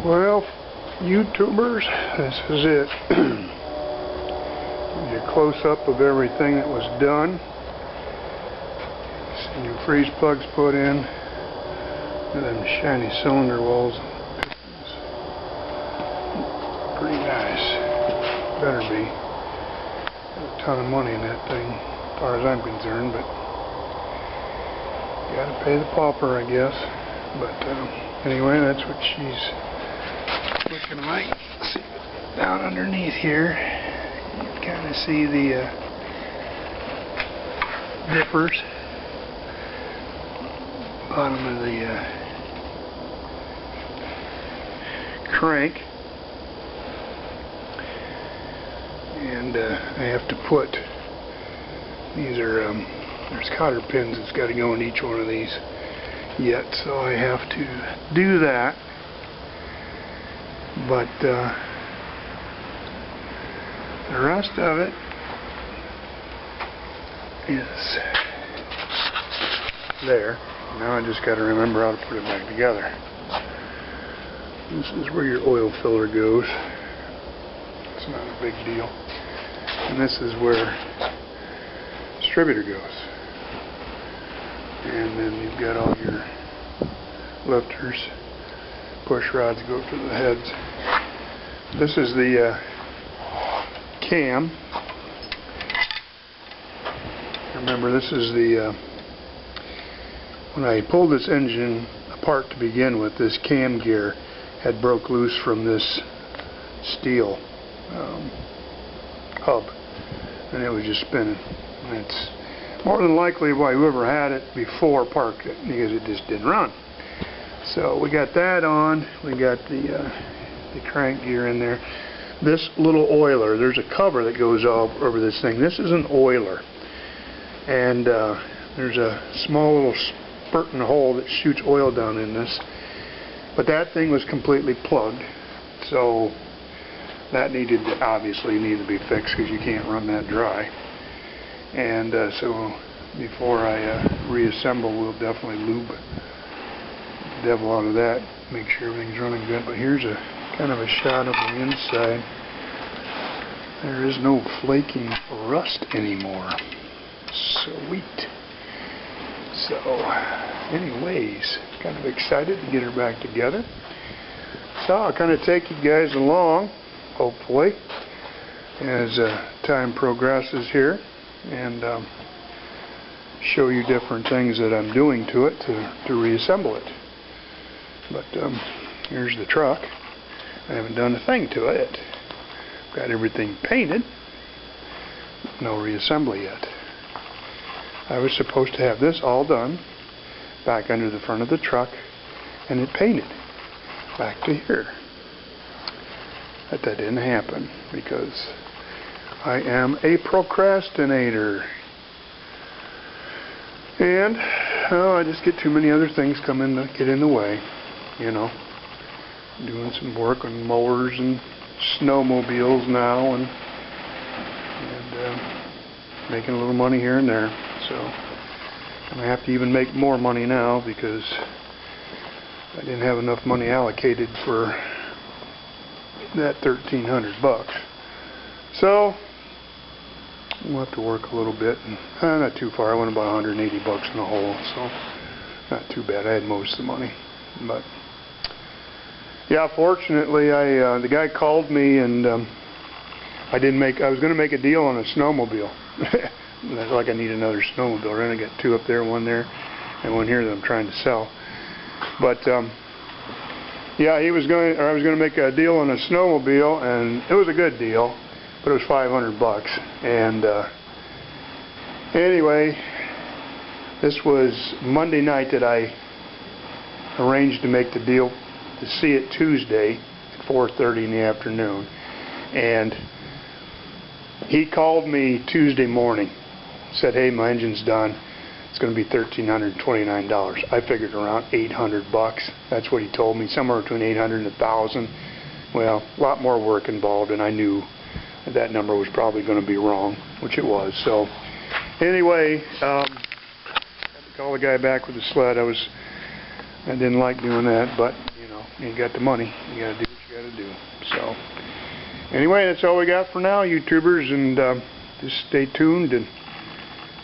Well, YouTubers, this is it. Give you a close-up of everything that was done. Some new freeze plugs put in, and then shiny cylinder walls. Pretty nice. Better be. Got a ton of money in that thing, as far as I'm concerned, but you gotta pay the pauper, I guess. But anyway, that's what she's looking like. See, down underneath here, you can kind of see the dippers. Bottom of the crank. And I have to put, these are, there's cotter pins that's got to go in each one of these yet, so I have to do that. But the rest of it is there. Now I just got to remember how to put it back together. This is where your oil filler goes. It's not a big deal. And this is where distributor goes. And then you've got all your lifters. Push rods go to the heads. This is the cam. Remember, this is the when I pulled this engine apart to begin with, this cam gear had broke loose from this steel hub, and it was just spinning. And it's more than likely why whoever had it before parked it, because it just didn't run. So we got that on. We got the crank gear in there. This little oiler, there's a cover that goes all over this thing. This is an oiler, and there's a small little spurting hole that shoots oil down in this. But that thing was completely plugged, so that obviously needed to be fixed, because you can't run that dry. And so before I reassemble, we'll definitely lube the devil out of that, make sure everything's running good. But here's a kind of a shot of the inside. There is no flaking rust anymore. Sweet. So anyways, kind of excited to get her back together. So I'll kind of take you guys along, hopefully, as time progresses here, and show you different things that I'm doing to it to reassemble it. But here's the truck. I haven't done a thing to it. Got everything painted. No reassembly yet. I was supposed to have this all done back under the front of the truck and it painted back to here. But that didn't happen because I am a procrastinator. And I just get too many other things get in the way. You know, doing some work on mowers and snowmobiles now, and making a little money here and there. So I'm gonna have to even make more money now because I didn't have enough money allocated for that $1,300. So we'll have to work a little bit, and not too far. I went about $180 in the hole, so not too bad. I had most of the money, but yeah, fortunately, the guy called me, and I was going to make a deal on a snowmobile. That's like I need another snowmobile. Right? I got two up there, one there, and one here that I'm trying to sell. But yeah, I was going to make a deal on a snowmobile, and it was a good deal, but it was $500. And anyway, this was Monday night that I arranged to make the deal to see it Tuesday at 4:30 in the afternoon, and he called me Tuesday morning, said, hey, my engine's done, it's going to be $1,329. I figured around $800. That's what he told me, somewhere between $800 and $1,000. Well, a lot more work involved, and I knew that number was probably going to be wrong, which it was. So anyway, I had to call the guy back with the sled. I didn't like doing that, but you know, you got the money, you got to do what you got to do. So, anyway, that's all we got for now, YouTubers, and just stay tuned, and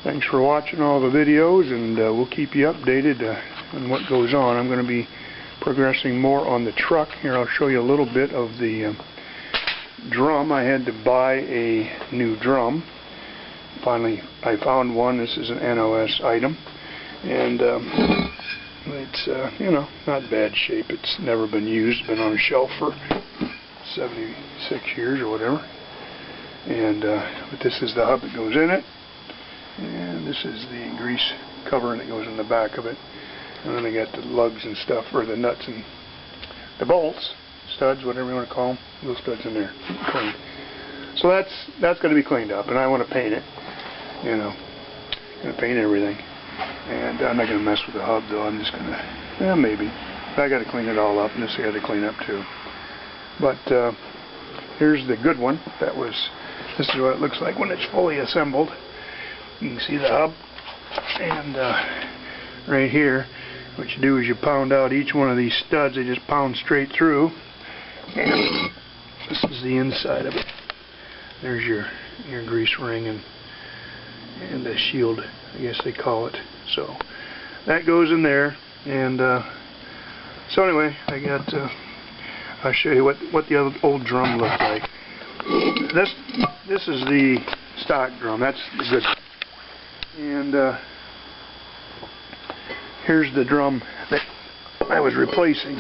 thanks for watching all the videos, and we'll keep you updated on what goes on. I'm going to be progressing more on the truck. Here, I'll show you a little bit of the drum. I had to buy a new drum. Finally, I found one. This is an NOS item, and it's you know, not bad shape. It's never been used. Been on a shelf for 76 years or whatever. And but this is the hub that goes in it, and this is the grease covering that goes in the back of it. And then I got the lugs and stuff, or the nuts and the bolts, studs, whatever you want to call them, little studs in there, clean. So that's going to be cleaned up, and I want to paint it. You know, going to paint everything, and I'm not going to mess with the hub though. I'm just going to, yeah, maybe. But I got to clean it all up, and this I got to clean up too. But here's the good one. This is what it looks like when it's fully assembled. You can see the hub, and right here, what you do is you pound out each one of these studs. They just pound straight through, and this is the inside of it. There's your grease ring and the shield, I guess they call it. So that goes in there, and so anyway, I'll show you what the old drum looked like. This is the stock drum. That's the good one. And here's the drum that I was replacing.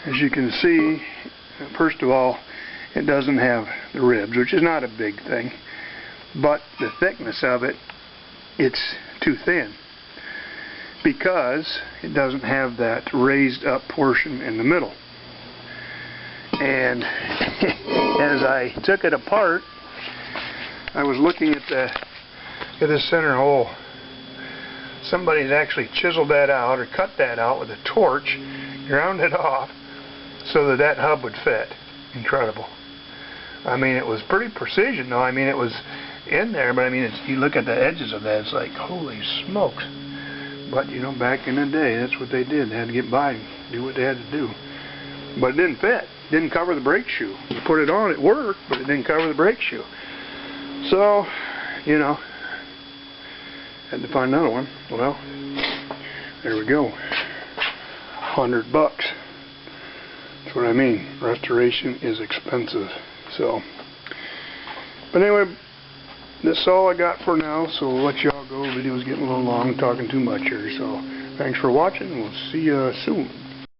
As you can see, first of all, it doesn't have the ribs, which is not a big thing, but the thickness of it, it's too thin, because it doesn't have that raised up portion in the middle. And as I took it apart, I was looking at the center hole. Somebody's actually chiseled that out or cut that out with a torch, ground it off so that hub would fit. Incredible. I mean, it was pretty precision though. I mean, it was in there, but I mean, you look at the edges of that, it's like, holy smokes. But you know, back in the day, that's what they did. They had to get by and do what they had to do. But it didn't fit. It didn't cover the brake shoe. You put it on, it worked, but it didn't cover the brake shoe. So, you know, had to find another one. Well, there we go. $100. That's what I mean. Restoration is expensive. So, but anyway, that's all I got for now. So we'll let y'all go. The video's getting a little long, talking too much here. So, thanks for watching, and we'll see you soon.